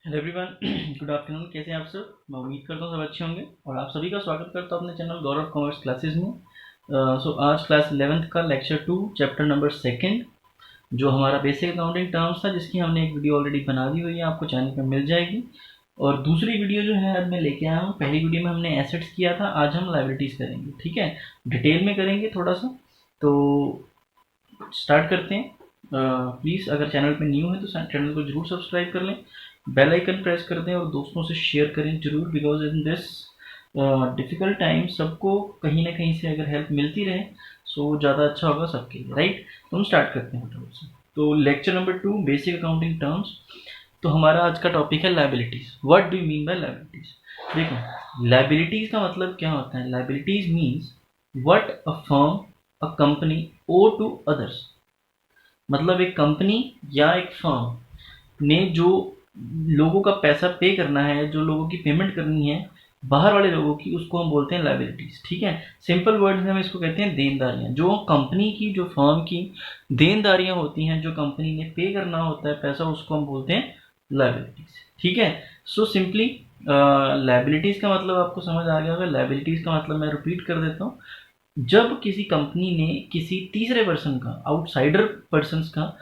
Hello everyone, good afternoon. कैसे हैं आप सब? मैं उम्मीद करता हूँ सब अच्छे होंगे और आप सभी का स्वागत करता हूँ अपने चैनल गौरव कॉमर्स क्लासेस में। सो आज क्लास 11th का लेक्चर 2 चैप्टर नंबर 2 जो हमारा बेसिक अकाउंटिंग टर्म्स था, जिसकी हमने एक वीडियो ऑलरेडी बना दी हुई है, आपको चैनल पर मिल जाएगी। और दूसरी वीडियो जो है अब मैं लेके आया हूँ। पहली वीडियो में हमने एसेट्स किया था, आज हम लाइबिलिटीज़ करेंगे। ठीक है, डिटेल में करेंगे थोड़ा सा। तो स्टार्ट करते हैं। प्लीज़ अगर चैनल पे न्यू है तो चैनल को जरूर सब्सक्राइब कर लें, बेल आइकन प्रेस कर दें और दोस्तों से शेयर करें जरूर, because in this difficult time सबको कहीं ना कहीं से अगर हेल्प मिलती रहे सो ज़्यादा अच्छा होगा सबके लिए, राइट। तो हम स्टार्ट करते हैं फटाफट से। तो lecture number 2 basic accounting terms. तो हमारा आज का टॉपिक है liabilities. What do you mean by liabilities? देखो, लाइबिलिटीज़ का मतलब क्या होता है। Liabilities means what a firm, a company owe to others. मतलब एक कंपनी या एक फर्म ने जो लोगों का पैसा पे करना है, जो लोगों की पेमेंट करनी है बाहर वाले लोगों की, उसको हम बोलते हैं लाइबिलिटीज। ठीक है, सिंपल वर्ड्स में हम इसको कहते हैं देनदारियां। जो कंपनी की, जो फर्म की देनदारियां होती हैं, जो कंपनी ने पे करना होता है पैसा, उसको हम बोलते हैं लाइबिलिटीज। ठीक है, सो सिंपली लाइबिलिटीज का मतलब आपको समझ आ गया होगा। लाइबिलिटीज का मतलब मैं रिपीट कर देता हूँ। जब किसी कंपनी ने किसी तीसरे पर्सन का, आउटसाइडर पर्सन का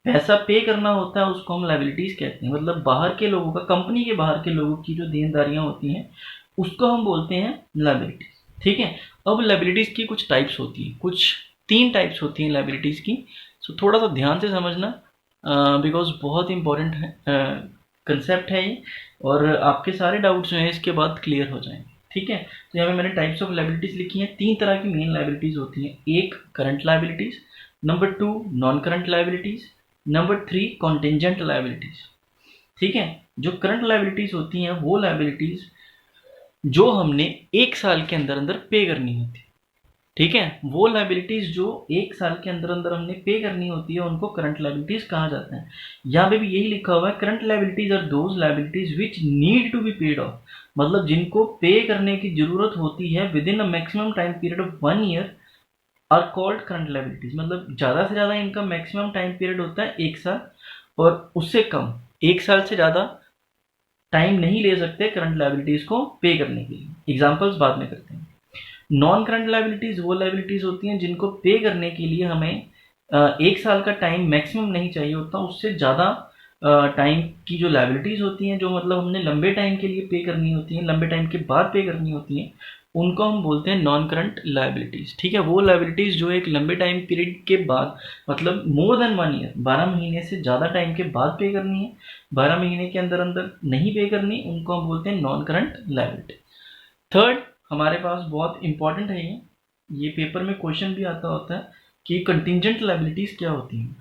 पैसा पे करना होता है, उसको हम लाइबिलिटीज कहते हैं। मतलब बाहर के लोगों का, कंपनी के बाहर के लोगों की जो देनदारियां होती हैं, उसको हम बोलते हैं लाइबिलिटीज। ठीक है, अब लाइबिलिटीज की कुछ टाइप्स होती है, कुछ 3 टाइप्स होती हैं लाइबिलिटीज की। सो थोड़ा सा ध्यान से समझना, बिकॉज बहुत इंपॉर्टेंट कंसेप्ट है ये, और आपके सारे डाउट्स जो हैं इसके बाद क्लियर हो जाएंगे। ठीक है, तो यहाँ पे मैंने टाइप्स ऑफ लाइबिलिटीज लिखी हैं। 3 तरह की मेन लाइबिलिटीज होती हैं। एक current liabilities, number 2 non current liabilities, number 3 contingent liabilities. ठीक है, जो करंट लाइबिलिटीज होती हैं वो लाइबिलिटीज जो हमने 1 साल के अंदर अंदर पे करनी होती है। ठीक है, वो लाइबिलिटीज जो 1 साल के अंदर अंदर हमने पे करनी होती है, उनको करंट लाइबिलिटीज कहा जाता है। यहाँ पे भी यही लिखा हुआ है, current liabilities are those liabilities which need to be paid off. मतलब जिनको पे करने की जरूरत होती है within a maximum time period of 1 year are called current liabilities. मतलब ज़्यादा से ज़्यादा इनका मैक्सिमम टाइम पीरियड होता है 1 साल, और उससे कम 1 साल से ज़्यादा टाइम नहीं ले सकते करंट लाइबिलिटीज को पे करने के लिए। एग्जाम्पल्स बाद में करते हैं। नॉन करंट लाइबिलिटीज वो लाइबिलिटीज होती हैं जिनको पे करने के लिए हमें 1 साल का टाइम मैक्सिमम नहीं चाहिए होता, उससे ज़्यादा टाइम की जो लाइबिलिटीज होती हैं, जो मतलब हमने लंबे टाइम के लिए पे करनी होती हैं, लंबे टाइम के बाद पे करनी होती हैं, उनको हम बोलते हैं नॉन करंट लाइबिलिटीज। ठीक है, वो लाइबिलिटीज जो एक लंबे टाइम पीरियड के बाद, मतलब मोर देन 1 ईयर, 12 महीने से ज़्यादा टाइम के बाद पे करनी है, 12 महीने के अंदर अंदर नहीं पे करनी, उनको हम बोलते हैं नॉन करंट लाइबिलिटी। थर्ड हमारे पास बहुत इंपॉर्टेंट है ये पेपर में क्वेश्चन भी आता होता है कि कंटिजेंट लाइबिलिटीज क्या होती हैं।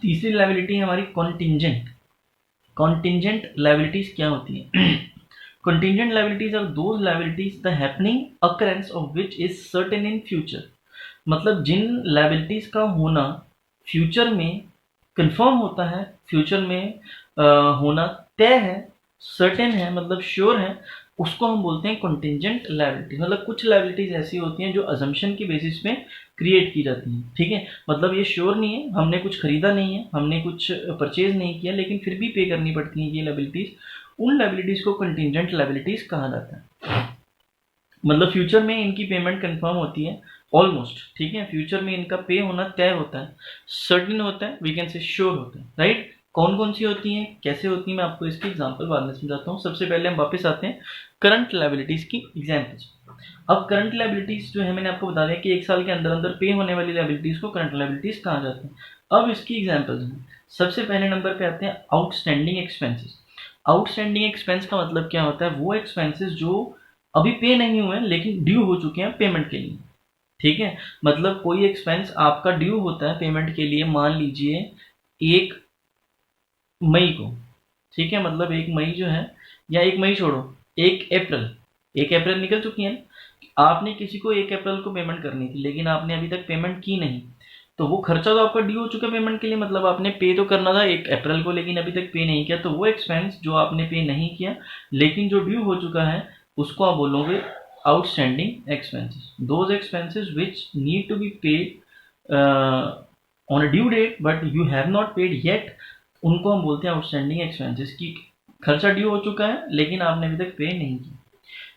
तीसरी लाइबिलिटी हमारी कॉन्टिजेंट। कॉन्टिजेंट लाइबिलिटीज क्या होती है? Contingent liabilities are those liabilities the happening occurrence of which is certain in future। मतलब जिन liabilities का होना फ्यूचर में कंफर्म होता है, फ्यूचर में होना तय है, सर्टेन है, मतलब श्योर है, उसको हम बोलते हैं कंटिजेंट लाइबिलिटी। मतलब कुछ लाइबिलिटीज ऐसी होती हैं जो अजम्पशन की बेसिस पे क्रिएट की जाती हैं। ठीक है, मतलब ये श्योर नहीं है, हमने कुछ खरीदा नहीं है, हमने कुछ परचेज नहीं किया, लेकिन फिर भी पे करनी पड़ती हैं ये लाइबिलिटीज। उन लाइबिलिटीज को कंटिजेंट लाइबिलिटीज कहा जाता है। मतलब फ्यूचर में इनकी पेमेंट कंफर्म होती है ऑलमोस्ट। ठीक है, फ्यूचर में इनका पे होना तय होता है, सर्टेन होता है, वी कैन से श्योर होता है, राइट। कौन कौन सी होती हैं, कैसे होती हैं, मैं आपको इसकी एग्जांपल बाद में समझाता हूँ। सबसे पहले हम वापस आते हैं करंट लाइबिलिटीज की एग्जांपल्स। अब करंट लाइबिलिटीज जो है, मैंने आपको बता दिया कि 1 साल के अंदर अंदर पे होने वाली लाइबिलिटीज को करंट लाइबिलिटीज कहा जाता है। अब इसकी एग्जाम्पल्स हैं। सबसे पहले नंबर पे आते हैं आउटस्टैंडिंग एक्सपेंसेस। आउटस्टैंडिंग एक्सपेंस का मतलब क्या होता है? वो एक्सपेंसेस जो अभी पे नहीं हुए हैं लेकिन ड्यू हो चुके हैं पेमेंट के लिए। ठीक है, मतलब कोई एक्सपेंस आपका ड्यू होता है पेमेंट के लिए, मान लीजिए 1 मई को। ठीक है, मतलब 1 मई जो है, या 1 मई छोड़ो, 1 अप्रैल, 1 अप्रैल निकल चुकी है। आपने किसी को 1 अप्रैल को पेमेंट करनी थी लेकिन आपने अभी तक पेमेंट की नहीं, तो वो खर्चा तो आपका ड्यू हो चुका है पेमेंट के लिए, मतलब आपने पे तो करना था 1 अप्रैल को लेकिन अभी तक पे नहीं किया, तो वो एक्सपेंस जो आपने पे नहीं किया लेकिन जो ड्यू हो चुका है, उसको आप बोलोगे outstanding expenses. Those expenses which need to be paid on a due date but you have not paid yet, उनको हम बोलते हैं आउटस्टैंडिंग एक्सपेंसेस की। खर्चा ड्यू हो चुका है लेकिन आपने अभी तक पे नहीं किया।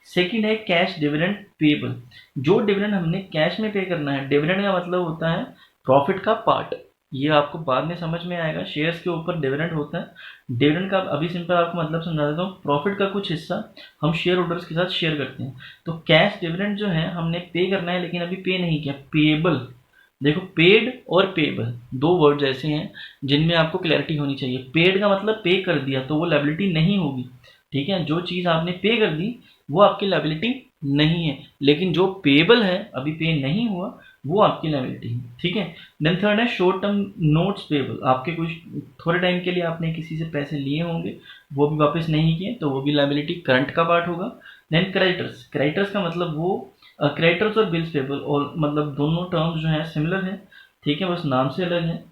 सेकंड है कैश डिविडेंड पेबल। जो डिविडेंड हमने कैश में पे करना है, डिविडेंड का मतलब होता है प्रॉफिट का पार्ट, ये आपको बाद में समझ में आएगा। शेयर्स के ऊपर डिविडेंड होता है। डिविडेंड का अभी सिंपल आपको मतलब समझा देता हूँ, प्रॉफिट का कुछ हिस्सा हम शेयर होल्डर्स के साथ शेयर करते हैं। तो कैश डिविडेंड जो है हमने पे करना है लेकिन अभी पे नहीं किया। पेबल, देखो पेड और पेबल दो वर्ड्स ऐसे हैं जिनमें आपको क्लैरिटी होनी चाहिए। पेड का मतलब पे कर दिया तो वो लायबिलिटी नहीं होगी, ठीक है। जो चीज़ आपने पे कर दी वो आपकी लायबिलिटी नहीं है, लेकिन जो पेबल है अभी पे नहीं हुआ वो आपकी लायबिलिटी है, ठीक है। देन थर्ड है शॉर्ट टर्म नोट्स पेबल। आपके कुछ थोड़े टाइम के लिए आपने किसी से पैसे लिए होंगे, वो भी वापस नहीं किए तो वो भी लायबिलिटी करंट का पार्ट होगा। देन क्रेडिटर्स, क्रेडिटर्स का मतलब वो क्रेडिटर्स और बिल्स पेबल, और मतलब दोनों टर्म्स जो है सिमिलर है, ठीक है, बस नाम से अलग है।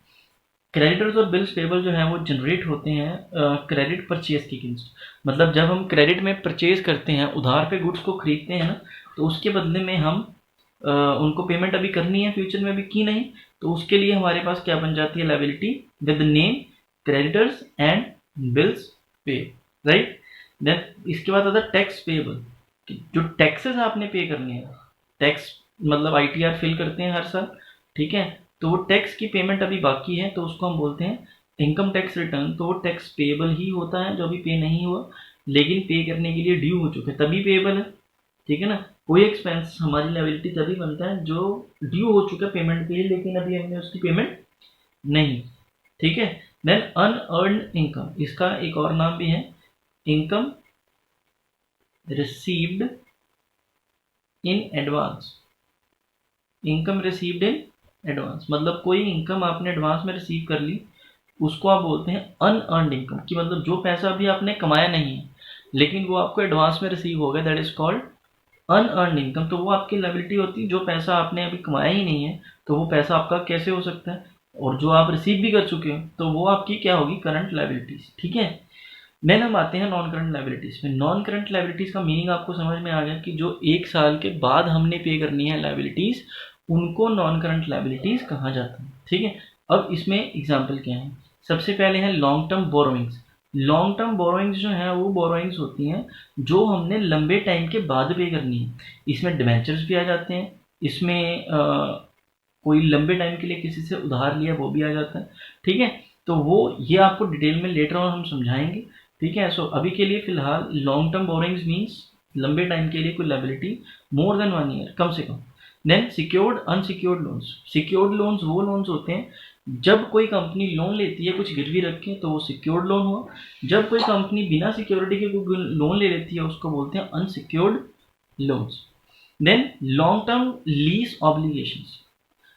क्रेडिटर्स और बिल्स पेबल जो है वो जनरेट होते हैं क्रेडिट परचेज के अगेंस्ट। मतलब जब हम क्रेडिट में परचेज करते हैं, उधार पे गुड्स को खरीदते हैं ना, तो उसके बदले में हम उनको पेमेंट अभी करनी है, फ्यूचर में अभी की नहीं, तो उसके लिए हमारे पास क्या बन जाती है liability with name creditors and bills पे, राइट। देन इसके बाद आता है टैक्स पेबल। जो टैक्सेस आपने पे करने हैं, टैक्स मतलब आईटीआर फिल करते हैं हर साल, ठीक है, तो वो टैक्स की पेमेंट अभी बाकी है तो उसको हम बोलते हैं इनकम टैक्स रिटर्न। तो वो टैक्स पेबल ही होता है जो अभी पे नहीं हुआ लेकिन पे करने के लिए ड्यू हो चुके, तभी पेबल है, ठीक है ना। कोई एक्सपेंस हमारी लायबिलिटी तभी बनता है जो ड्यू हो चुका है पेमेंट के लिए लेकिन अभी हमने उसकी पेमेंट नहीं, ठीक है। देन अनअर्न्ड इनकम, इसका एक और नाम भी है income received in advance. Income received in advance मतलब कोई इनकम आपने एडवांस में रिसीव कर ली, उसको आप बोलते हैं अनअर्न्ड इनकम। कि मतलब जो पैसा अभी आपने कमाया नहीं है लेकिन वो आपको एडवांस में रिसीव हो गया, that is called unearned income. तो वो आपकी लायबिलिटी होती है। जो पैसा आपने अभी कमाया ही नहीं है तो वो पैसा आपका कैसे हो सकता है, और जो आप रिसीव भी कर चुके हो तो वो आपकी क्या होगी, करंट लायबिलिटीज, ठीक है। देन हम आते हैं नॉन करंट लायबिलिटीज में। नॉन करंट लायबिलिटीज का मीनिंग आपको समझ में आ गया कि जो एक साल के बाद हमने पे करनी है लायबिलिटीज, उनको नॉन करंट लायबिलिटीज कहा जाता है, ठीक है। अब इसमें एग्जाम्पल क्या है, सबसे पहले है long term borrowings. Long term borrowings जो है वो बोरोइंग्स होती हैं जो हमने लंबे टाइम के बाद पे करनी है। इसमें डिबेंचर्स भी आ जाते हैं, इसमें कोई लंबे टाइम के लिए किसी से उधार लिया वो भी आ जाता है, ठीक है। तो वो ये आपको डिटेल में लेटर ऑन हम समझाएंगे, ठीक है। सो अभी के लिए फिलहाल लॉन्ग टर्म बोरिंग्स मीन्स लंबे टाइम के लिए कोई लायबिलिटी मोर देन 1 ईयर, कम से कम। Then secured unsecured loans. Secured loans वो लोन्स होते हैं जब कोई कंपनी लोन लेती है कुछ गिरवी रख के तो वो सिक्योर्ड लोन हुआ। जब कोई कंपनी बिना सिक्योरिटी के कोई लोन ले लेती है उसको बोलते हैं unsecured loans. Then long term lease obligations.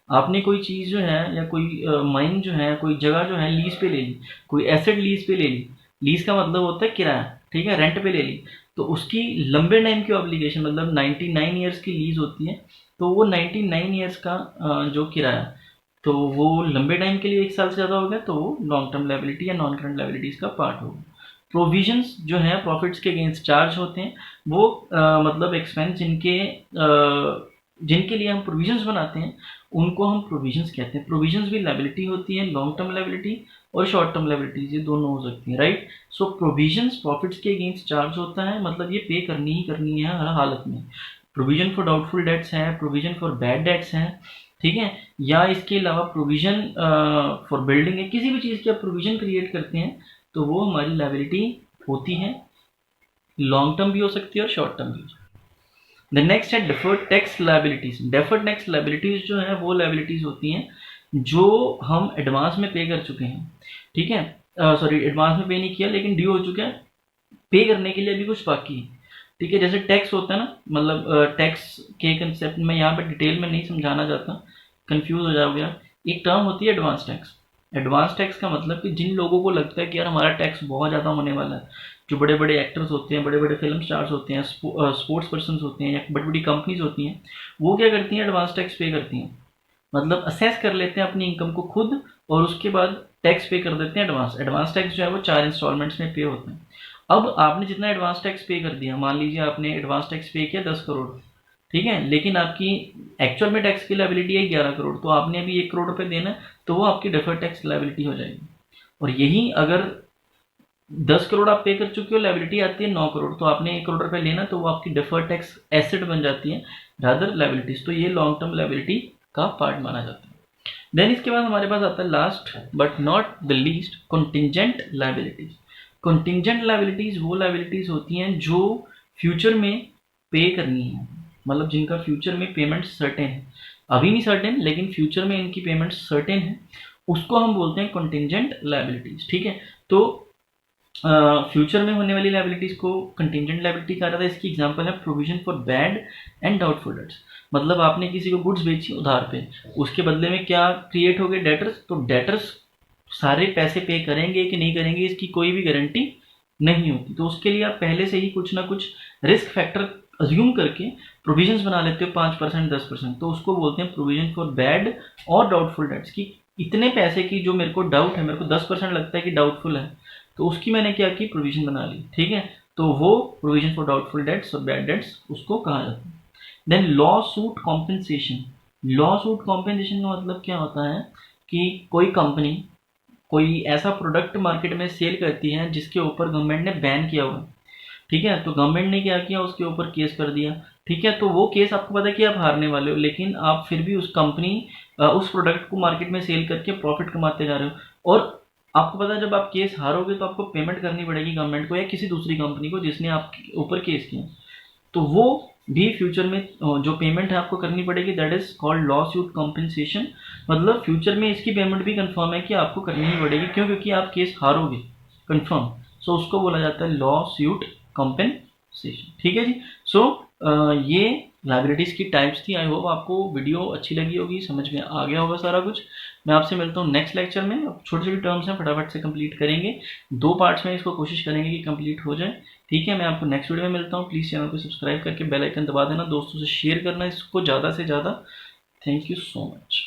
आपने कोई चीज़ जो है या कोई माइन जो है, कोई जगह जो है लीज पे ले ली, कोई एसेट लीज पे ले ली। लीज का मतलब होता है किराया, ठीक है, रेंट पे ले ली, तो उसकी लंबे टाइम की ऑब्लिगेशन मतलब 99 ईयर्स की लीज होती है। तो वो 99 ईयर्स का जो किराया, तो वो लंबे टाइम के लिए 1 साल से ज़्यादा हो गया तो वो लॉन्ग टर्म लायबिलिटी या नॉन करंट लायबिलिटीज़ का पार्ट होगा। प्रोविजंस जो है प्रॉफिट्स के अगेंस्ट चार्ज होते हैं, वो मतलब एक्सपेंस जिनके लिए हम प्रोविजंस बनाते हैं उनको हम प्रोविजंस कहते हैं। प्रोविजंस भी लायबिलिटी होती है, लॉन्ग टर्म लायबिलिटी और शॉर्ट टर्म लायबिलिटीज, ये दोनों हो सकती हैं, राइट। सो प्रोविजंस प्रॉफिट्स के अगेंस्ट चार्ज होता है, मतलब ये पे करनी ही करनी है हर हालत में। प्रोविजन फॉर डाउटफुल डेट्स है, प्रोविजन फॉर बैड डेट्स हैं, ठीक है, या इसके अलावा प्रोविजन फॉर बिल्डिंग है। किसी भी चीज़ की आप प्रोविजन क्रिएट करते हैं तो वो हमारी लायबिलिटी होती है, लॉन्ग टर्म भी हो सकती है और शॉर्ट टर्म भी हो सकती है। द नेक्स्ट है deferred tax liabilities. Deferred tax liabilities जो है वो लायबिलिटीज होती हैं जो हम एडवांस में पे कर चुके हैं, ठीक है, सॉरी एडवांस में पे नहीं किया लेकिन ड्यू हो चुका है, पे करने के लिए अभी कुछ बाकी है, ठीक है। जैसे टैक्स होता है ना, मतलब टैक्स के कंसेप्ट में यहाँ पे डिटेल में नहीं समझाना चाहता, कंफ्यूज हो जाओगे आप। एक टर्म होती है एडवांस टैक्स। एडवांस टैक्स का मतलब कि जिन लोगों को लगता है कि यार हमारा टैक्स बहुत ज़्यादा होने वाला है, जो बड़े बड़े एक्टर्स होते हैं, बड़े बड़े फिल्म स्टार्स होते हैं, स्पोर्ट्स पर्सन होते हैं या बड़ी बड़ी कंपनीज होती हैं, वो क्या करती हैं, एडवांस टैक्स पे करती हैं। मतलब असेस कर लेते हैं अपनी इनकम को खुद और उसके बाद टैक्स पे कर देते हैं एडवांस। एडवांस टैक्स जो है वो 4 इंस्टॉलमेंट्स में पे होता है। अब आपने जितना एडवांस टैक्स पे कर दिया, मान लीजिए आपने एडवांस टैक्स पे किया 10 करोड़, ठीक है, लेकिन आपकी एक्चुअल में टैक्स की लायबिलिटी है 11 करोड़, तो आपने अभी 1 करोड़ रुपये देना है, तो वो आपकी डेफर्ड टैक्स लायबिलिटी हो जाएगी। और यही अगर 10 करोड़ आप पे कर चुके हो, लाइबिलिटी आती है 9 करोड़, तो आपने 1 करोड़ रुपए लेना, तो वो आपकी डिफर्ड टैक्स एसेट बन जाती है रादर लाइबिलिटीज, तो ये लॉन्ग टर्म लाइबिलिटी का पार्ट माना जाता है। देन इसके बाद हमारे पास आता है last but not the least contingent liabilities. Contingent liabilities वो लाइबिलिटीज होती हैं जो फ्यूचर में पे करनी है, मतलब जिनका फ्यूचर में पेमेंट सर्टेन है, अभी नहीं सर्टेन लेकिन फ्यूचर में इनकी पेमेंट सर्टेन है, उसको हम बोलते हैं कंटिंजेंट लाइबिलिटीज। ठीक है, तो फ्यूचर में होने वाली लाइबिलिटीज को कंटिंजेंट लाइबिलिटी कहा जाता है। इसकी एग्जांपल है provision for bad and doubtful debts, मतलब आपने किसी को गुड्स बेची उधार पे, उसके बदले में क्या क्रिएट हो गए, डेटर्स, तो डेटर्स सारे पैसे पे करेंगे कि नहीं करेंगे इसकी कोई भी गारंटी नहीं होती, तो उसके लिए आप पहले से ही कुछ ना कुछ रिस्क फैक्टर अज्यूम करके प्रोविजंस बना लेते हो 5% 10%, तो उसको बोलते हैं प्रोविजन फॉर बैड और डाउटफुल डेट्स की इतने पैसे की जो मेरे को डाउट है, मेरे को 10% लगता है कि डाउटफुल है, तो उसकी मैंने क्या की, प्रोविजन बना ली। ठीक है, तो वो प्रोविजन फॉर डाउटफुल डेट्स और बैड डेट्स उसको कहा जाता है। Then lawsuit compensation. Lawsuit compensation का मतलब क्या होता है कि कोई कंपनी कोई ऐसा प्रोडक्ट मार्केट में सेल करती है जिसके ऊपर गवर्नमेंट ने बैन किया हुआ है। ठीक है, तो गवर्नमेंट ने क्या किया, उसके ऊपर केस कर दिया। ठीक है, तो वो केस आपको पता है कि आप हारने वाले हो, लेकिन आप फिर भी उस कंपनी उस प्रोडक्ट को मार्केट में सेल करके प्रॉफिट कमाते जा रहे हो, और आपको पता है जब आप केस हारोगे तो आपको पेमेंट करनी पड़ेगी गवर्नमेंट को या किसी दूसरी कंपनी को जिसने आपके ऊपर केस किया, तो वो भी फ्यूचर में जो पेमेंट है आपको करनी पड़ेगी, that is called law suit compensation. मतलब फ्यूचर में इसकी पेमेंट भी कंफर्म है कि आपको करनी ही पड़ेगी, क्यों, क्योंकि आप केस हारोगे कंफर्म, सो उसको बोला जाता है लॉ सूट कॉम्पेंसेशन। ठीक है जी, सो ये लाइबिलिटीज की टाइप्स थी। आई होप आपको वीडियो अच्छी लगी होगी, समझ में आ गया होगा सारा कुछ। मैं आपसे मिलता हूँ नेक्स्ट लेक्चर में। अब छोटी छोटी टर्म्स हैं, फटाफट से कंप्लीट करेंगे, 2 पार्ट्स में इसको कोशिश करेंगे कि कंप्लीट हो जाए। ठीक है, मैं आपको नेक्स्ट वीडियो में मिलता हूँ। प्लीज़ चैनल को सब्सक्राइब करके बेल आइकन दबा देना, दोस्तों से शेयर करना इसको ज़्यादा से ज़्यादा। Thank you so much.